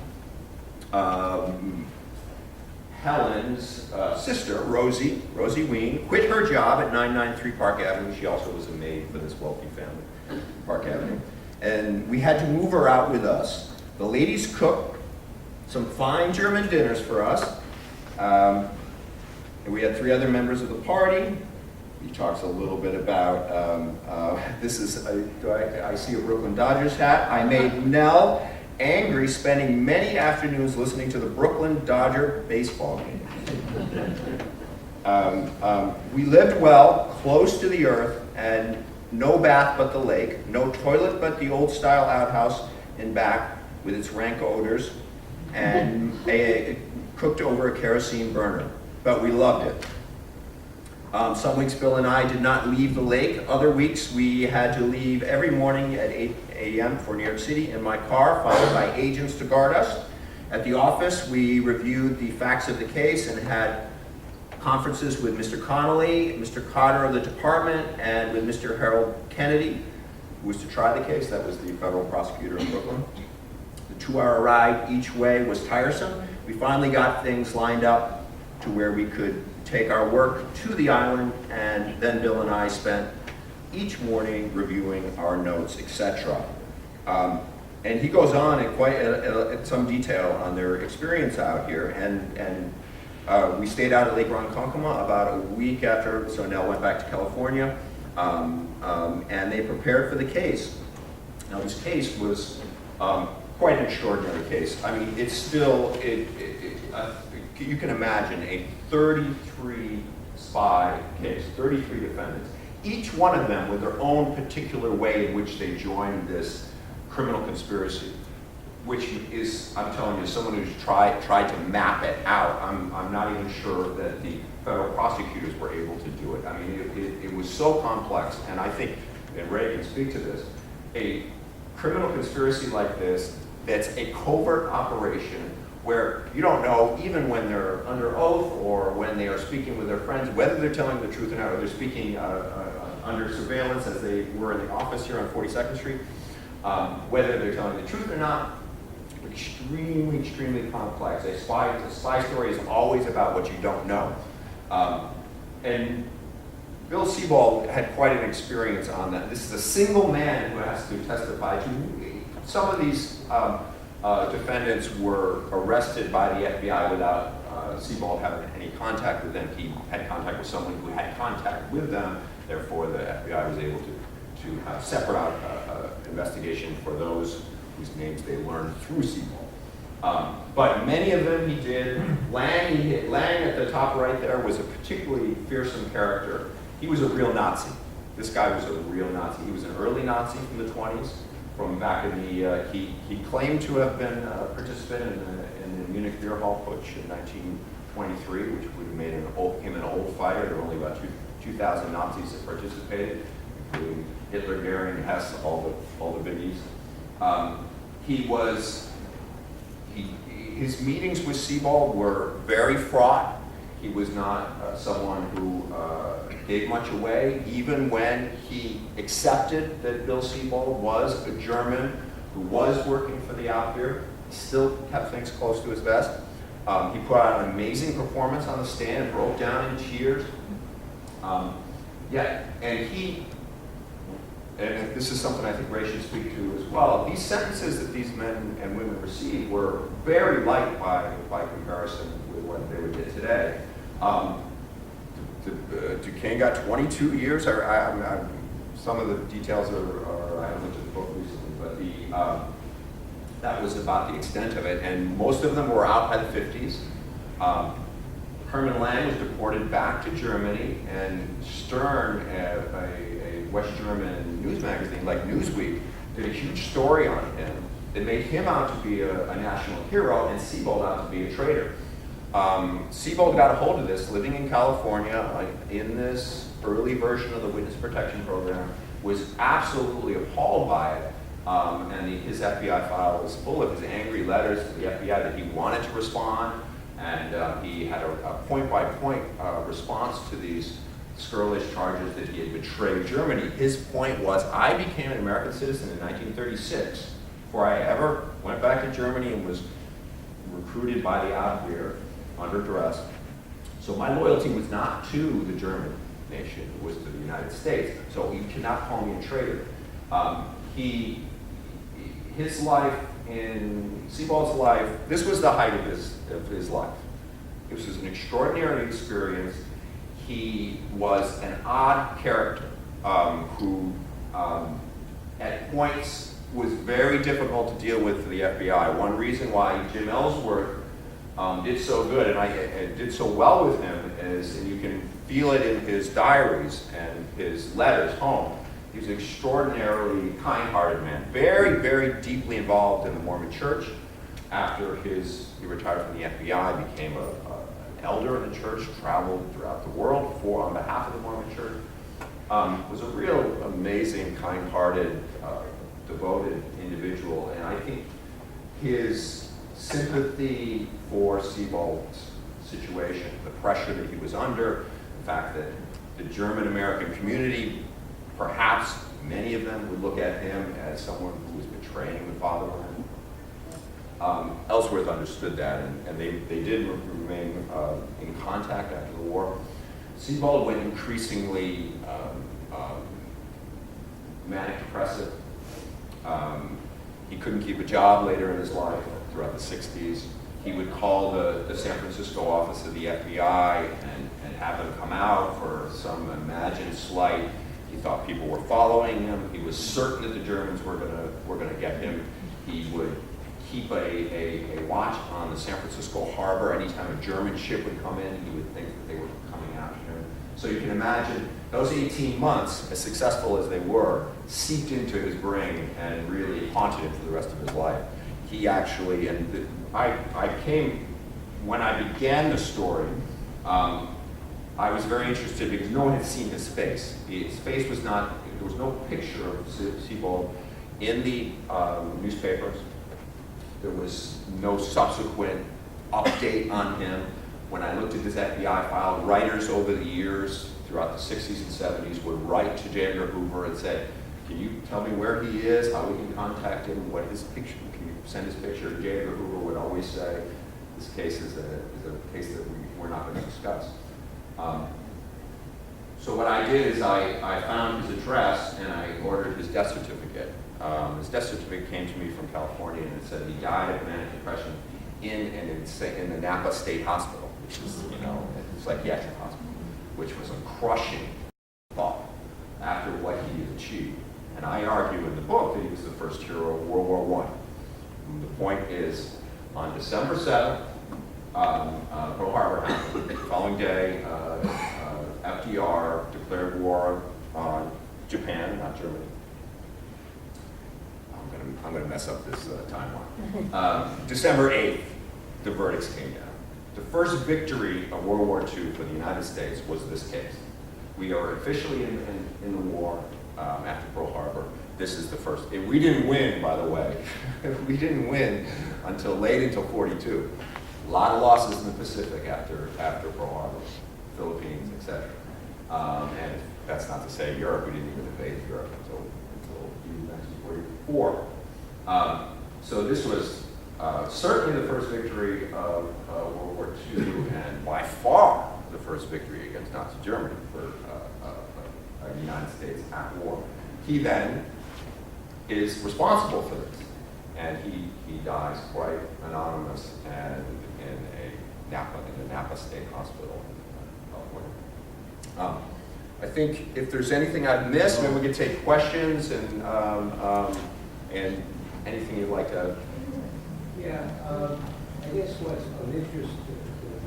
Helen's sister, Rosie Ween, quit her job at 993 Park Avenue. She also was a maid for this wealthy family, Park Avenue. And we had to move her out with us. The ladies cooked some fine German dinners for us. And we had 3 other members of the party. He talks a little bit about, this is, I see a Brooklyn Dodgers hat. I made Nell angry, spending many afternoons listening to the Brooklyn Dodger baseball game. We lived well, close to the earth, and no bath but the lake, no toilet but the old-style outhouse in back with its rank odors, and cooked over a kerosene burner. But we loved it. Some weeks Bill and I did not leave the lake. Other weeks we had to leave every morning at 8 a.m. for New York City in my car, followed by agents to guard us. At the office, we reviewed the facts of the case and had conferences with Mr. Connolly, Mr. Cotter of the department, and with Mr. Harold Kennedy, who was to try the case. That was the federal prosecutor in Brooklyn. The 2-hour ride each way was tiresome. We finally got things lined up to where we could take our work to the island, and then Bill and I spent each morning reviewing our notes, etc. And he goes on in quite some detail on their experience out here, and we stayed out at Lake Ronkonkoma about a week after, so Nell went back to California, and they prepared for the case. Now this case was quite an extraordinary case. I mean, it's still, you can imagine a 33 spy case, 33 defendants, each one of them with their own particular way in which they joined this criminal conspiracy, which is, I'm telling you, someone who's tried to map it out. I'm not even sure that the federal prosecutors were able to do it. I mean, it was so complex, and I think, and Ray can speak to this, a criminal conspiracy like this, that's a covert operation where you don't know, even when they're under oath or when they are speaking with their friends, whether they're telling the truth or not, or they're speaking under surveillance as they were in the office here on 42nd Street, whether they're telling the truth or not, extremely, extremely complex. A spy story is always about what you don't know. And Bill Sebold had quite an experience on that. This is a single man who has to testify to. Some of these defendants were arrested by the FBI without Sebold having any contact with them. He had contact with someone who had contact with them. Therefore, the FBI was able to have separate investigation for those whose names they learned through Sebold. But many of them he did. Lang at the top right there was a particularly fearsome character. He was a real Nazi. This guy was a real Nazi. He was an early Nazi from the 20s. From back in the, he claimed to have been a participant in the Munich beer hall putsch in 1923, which would have made him an old fighter. There were only about 2,000 Nazis that participated, including Hitler, Goering, Hess, all the biggies. His meetings with Sebold were very fraught. He was not someone who gave much away, even when he accepted that Bill Sebold was a German who was working for the Abwehr. He still kept things close to his vest. He put out an amazing performance on the stand and broke down in tears. And this is something I think Ray should speak to as well. These sentences that these men and women received were very light by comparison with what they would get today. Duquesne got 22 years. Some of the details are I haven't looked at the book recently, but that was about the extent of it. And most of them were out by the 50s. Herman Lang was deported back to Germany, and Stern, a West German news magazine like Newsweek, did a huge story on him that made him out to be a national hero and Sebold out to be a traitor. Sebold got a hold of this, living in California, in this early version of the Witness Protection Program, was absolutely appalled by it. And his FBI file was full of his angry letters to the FBI that he wanted to respond, and he had a point-by-point response to these scurrilous charges that he had betrayed Germany. His point was, I became an American citizen in 1936 before I ever went back to Germany and was recruited by the Abwehr. under duress. So my loyalty was not to the German nation, it was to the United States. So you cannot call me a traitor. His life, in Sebold's life, this was the height of his life. This was an extraordinary experience. He was an odd character who, at points, was very difficult to deal with for the FBI. One reason why Jim Ellsworth did so good and did so well with him is, and you can feel it in his diaries and his letters home, he was an extraordinarily kind-hearted man, very, very deeply involved in the Mormon Church. After he retired from the FBI, became an elder in the church, traveled throughout the world on behalf of the Mormon Church. Was a real amazing, kind-hearted, devoted individual, and I think his sympathy for Sebold's situation, the pressure that he was under, the fact that the German-American community, perhaps many of them would look at him as someone who was betraying the fatherland. Ellsworth understood that, and they did remain in contact after the war. Sebold went increasingly manic depressive. He couldn't keep a job later in his life, throughout the 60s. He would call the San Francisco office of the FBI and have them come out for some imagined slight. He thought people were following him. He was certain that the Germans were gonna get him. He would keep a watch on the San Francisco harbor. Anytime a German ship would come in, he would think that they were coming after him. So you can imagine those 18 months, as successful as they were, seeped into his brain and really haunted him for the rest of his life. He actually, when I began the story, I was very interested because no one had seen his face. His face was not, there was no picture of Sebold in the newspapers. There was no subsequent update on him. When I looked at his FBI file, writers over the years, throughout the 60s and 70s, would write to J. Edgar Hoover and say, can you tell me where he is, how we can contact him, what his picture, can you send his picture? J. Edgar Hoover would always say, this case is a case that we're not going to discuss. So what I did is I found his address and I ordered his death certificate. His death certificate came to me from California and it said he died of manic depression in the Napa State Hospital, which is, a psychiatric hospital, which was a crushing thought after what he had achieved. And I argue in the book that he was the first hero of World War I. And the point is, on December 7th, Pearl Harbor happened. The following day, FDR declared war on Japan, not Germany. I'm going to mess up this timeline. December 8th, the verdicts came down. The first victory of World War II for the United States was this case. We are officially in the war after Pearl Harbor. This is the first. We didn't win, by the way. We didn't win until late until 42. A lot of losses in the Pacific after Pearl Harbor, Philippines, etc. And that's not to say Europe. We didn't even invade Europe until 1944. So this was certainly the first victory of World War II, and by far the first victory against Nazi Germany for the United States at war. He then is responsible for this, and he dies quite anonymous and in the Napa State Hospital in California. I think if there's anything I've missed, maybe we could take questions and anything you'd like to. Yeah, I guess what's of interest to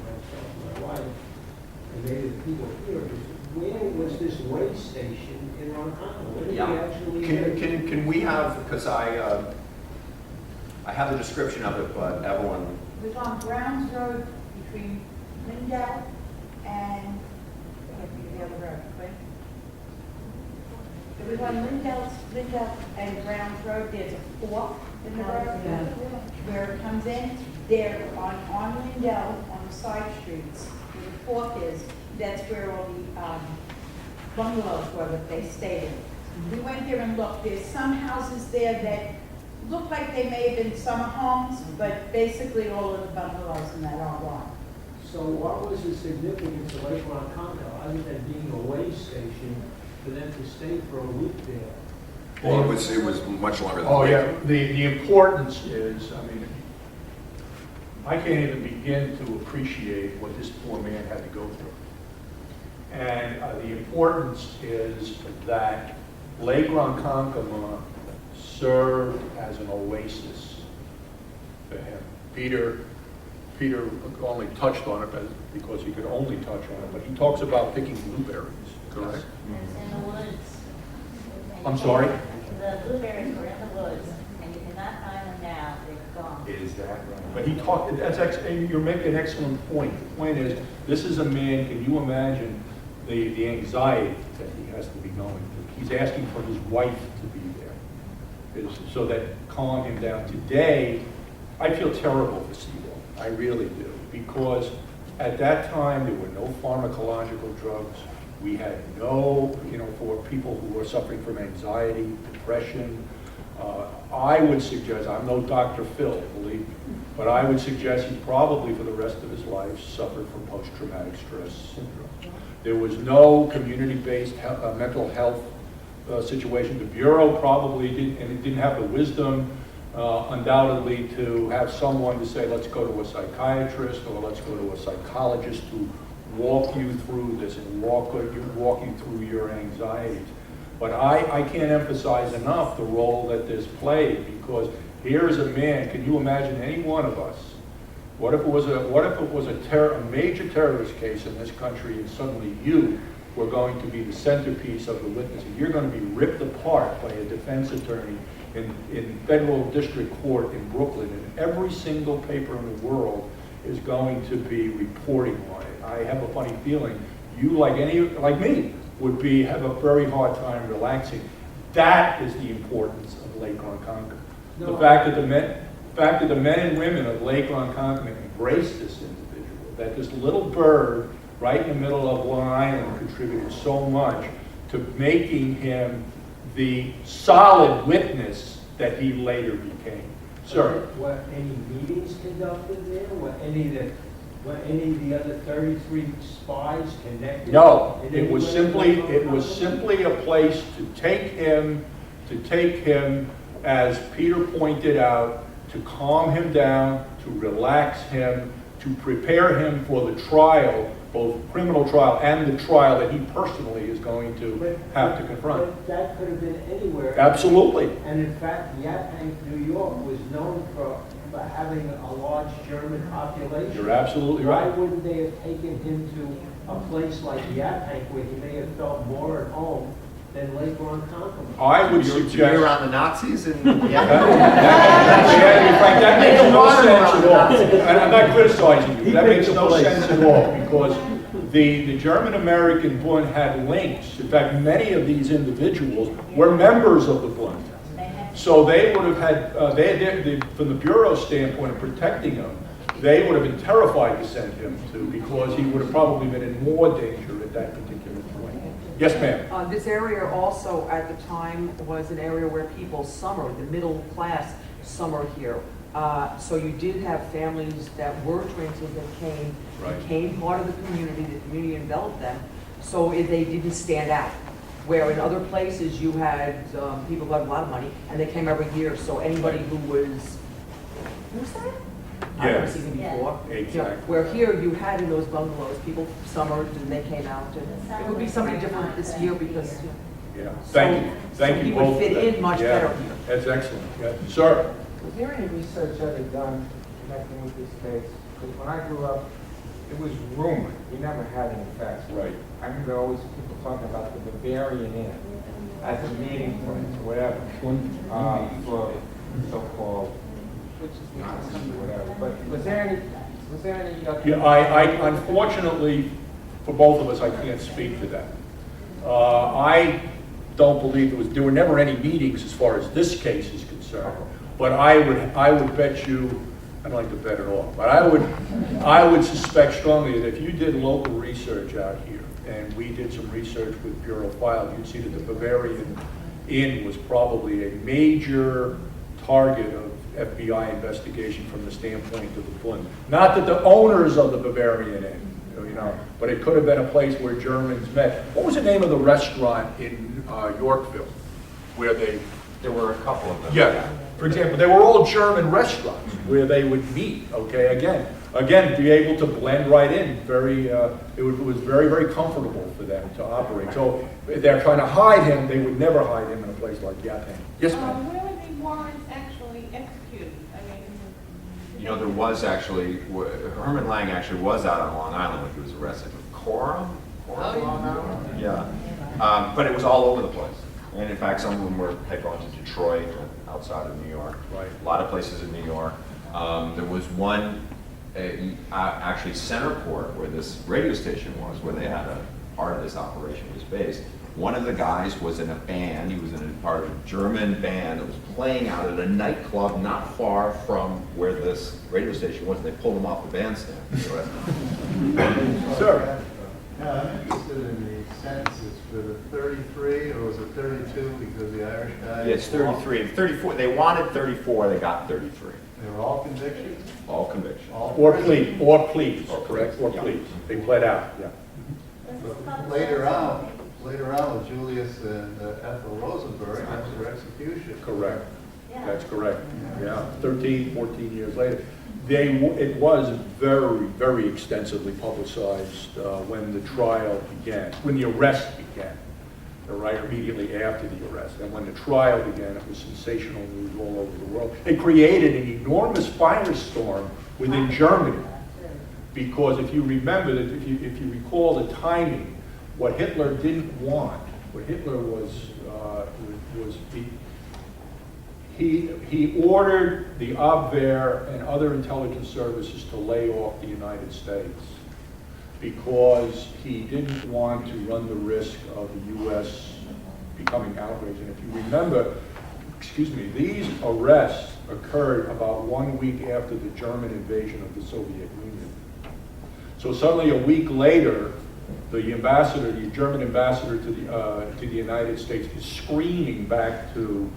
myself and my wife, and maybe the people here, is where was this way station in Ronkonkoma? Where did he actually Can we have, because I have the description of it, but Evelyn. It was on Browns Road between Lindell and, the other road, right? It was on Lindell and Browns Road. There's a fork in the road where it comes in. There on Lindell, on the side streets, where the fork is, that's where all the bungalows were that they stayed in. We went there and looked. There's some houses there that look like they may have been summer homes, but basically all of the bungalows in that are gone. So what was the significance of Lake Ronkonkoma other than being a way station for them to stay for a week there? Well, it was much longer than a Oh, week. yeah, the importance is, I mean, I can't even begin to appreciate what this poor man had to go through. And the importance is that Lake Ronkonkoma served as an oasis for him. Peter only touched on it because he could only touch on it, but he talks about picking blueberries, correct? It's in the woods. I'm sorry? The blueberries were in the woods, and you cannot find them now, they're gone. Is that right? But he talked, you're making an excellent point. The point is, this is a man, can you imagine the anxiety that he has to be going through? He's asking for his wife to be there, so that calm him down. Today, I feel terrible for Sebold. I really do, because at that time, there were no pharmacological drugs. We had no, for people who were suffering from anxiety, depression. I would suggest, I'm no Dr. Phil, believe me, but I would suggest he probably for the rest of his life suffered from post-traumatic stress syndrome. There was no community-based mental health situation. The Bureau probably didn't have the wisdom, undoubtedly, to have someone to say, let's go to a psychiatrist or let's go to a psychologist to walk you through this and walk you through your anxieties. But I can't emphasize enough the role that this played, because here's a man, can you imagine any one of us, what if it was a major terrorist case in this country and suddenly you were going to be the centerpiece of the witness, and you're going to be ripped apart by a defense attorney in federal district court in Brooklyn, and every single paper in the world is going to be reporting on it. I have a funny feeling you, like me, would have a very hard time relaxing. That is the importance of Lake Ronkonkoma. The fact that the men and women of Lake Ronkonkoma embraced this individual, that this little bird right in the middle of Long Island contributed so much to making him the solid witness that he later became. Sir? Were any meetings conducted there? Were any of the other 33 spies connected? No, in it any was way? simply a place to take him, as Peter pointed out, to calm him down, to relax him, to prepare him for the trial, both criminal trial and the trial that he personally is going to have to confront. But that could have been anywhere. Absolutely. And in fact, Yaphank, New York was known for having a large German population. You're absolutely Why right. wouldn't they have taken him to a place like Yaphank where he may have felt more at home than Lake Ronkonkoma? I would You're suggest... around the Nazis and That makes no sense at all. And I'm not criticizing you. That makes no sense at all, because the German-American Bund had links. In fact, many of these individuals were members of the Bund. So they would have had, from the Bureau standpoint of protecting him, they would have been terrified to send him to, because he would have probably been in more danger at that particular point. Yes, ma'am. This area also at the time was an area where people summered, the middle class summered here. So you did have families that were transient that became part of the community enveloped them, so they didn't stand out. Where in other places you had people who had a lot of money and they came every year, so anybody who was that? I've never seen them before. Exactly. Where here you had in those bungalows, people summered and they came out. And it would be something different this year because Yeah. Thank you. Thank you he would both. fit in much Yeah, better here. That's excellent. Yeah. Sir? Was there any research ever done connecting with this case? Because when I grew up, it was rumored. We never had any facts. Right. I remember always people talking about the Bavarian Inn as a meeting place or whatever for so-called, which is Nazi or whatever. But was there any? Yeah, I unfortunately, for both of us, I can't speak to that. I don't believe there were never any meetings as far as this case is concerned. But I would bet you, I don't like to bet at all, but I would suspect strongly that if you did local research out here, and we did some research with Bureau Files, you'd see that the Bavarian Inn was probably a major target of FBI investigation from the standpoint of the Bund. Not that the owners of the Bavarian Inn, you know, but it could have been a place where Germans met. What was the name of the restaurant in Yorkville where they? There were a couple of them. Yeah, for example, they were all German restaurants where they would meet, okay, again, be able to blend right in, it was very, very comfortable for them to operate. So if they're trying to hide him, they would never hide him in a place like Yapan. Yes, ma'am? Where were the warrants actually executed? I mean, You know, there was actually, Herman Lang actually was out on Long Island when he was arrested. Coram? Long Island? Yeah. But it was all over the place. And in fact, some of them had gone to Detroit, outside of New York. Right. A lot of places in New York. There was one, actually Centerport, where this radio station was, where they had a part of this operation was based. One of the guys was in a band. He was in a part of a German band that was playing out at a nightclub not far from where this radio station was. They pulled him off the bandstand. Sir? I'm interested in the sentences for the 33, or was it 32 because the Irish guy? Yeah, it's 33. 34. They wanted 34. They got 33. They were all convictions? All convictions. All Or prison? pleas, correct? Or Yeah. pleas. They pled out, yeah. But Later on, with Julius and Ethel Rosenberg, that's their execution. Correct. Yeah. That's correct. Yeah, 13, 14 years later. It was very, very extensively publicized when the trial began, when the arrest began, right immediately after the arrest. And when the trial began, it was sensational news all over the world. It created an enormous firestorm within Germany. Because if you remember, that if you recall the timing, what Hitler didn't want, what Hitler was he ordered the Abwehr and other intelligence services to lay off the United States because he didn't want to run the risk of the U.S. becoming outraged. And if you remember, these arrests occurred about 1 week after the German invasion of the Soviet Union. So suddenly a week later, the German ambassador to the United States is screaming back to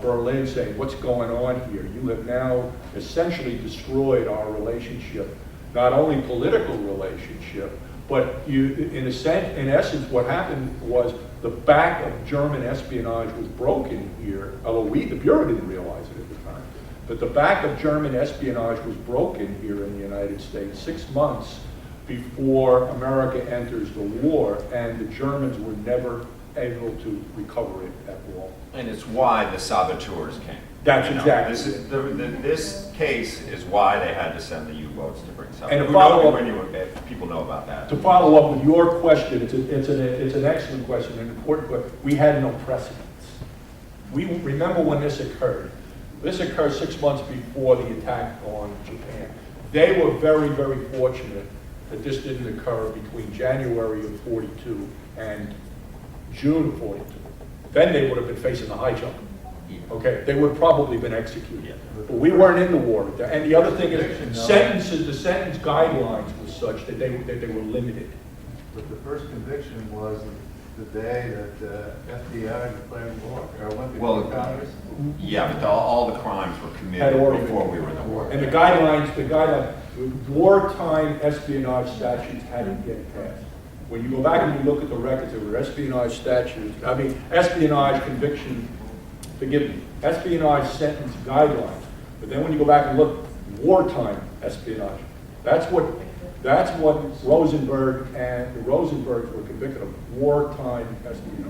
Berlin saying, what's going on here? You have now essentially destroyed our relationship, not only political relationship, but in essence, what happened was the back of German espionage was broken here, although the Bureau didn't realize it at the time, but the back of German espionage was broken here in the United States 6 months before America enters the war, and the Germans were never able to recover it at all. And it's why the saboteurs came. That's exactly This is this case is why they had to send the U-boats to bring something. And to follow up, People know about that. to follow up with your question, it's an excellent question, an important question. We had no precedents. We remember when this occurred. This occurred 6 months before the attack on Japan. They were very, very fortunate that this didn't occur between January of 42 and June of 42. Then they would have been facing the high jump. Okay, they would have probably been executed. But we weren't in the war. And the other thing is, the sentence guidelines were such that they were limited. But the first conviction was the day that FBI declared war, or went before Congress. Yeah, but all the crimes were Had committed already before been- we were in the war. And the guidelines, wartime espionage statutes hadn't yet passed. When you go back and you look at the records, there were espionage statutes, espionage conviction, espionage sentence guidelines. But then when you go back and look, wartime espionage, that's what Rosenberg and the Rosenbergs were convicted of, wartime espionage.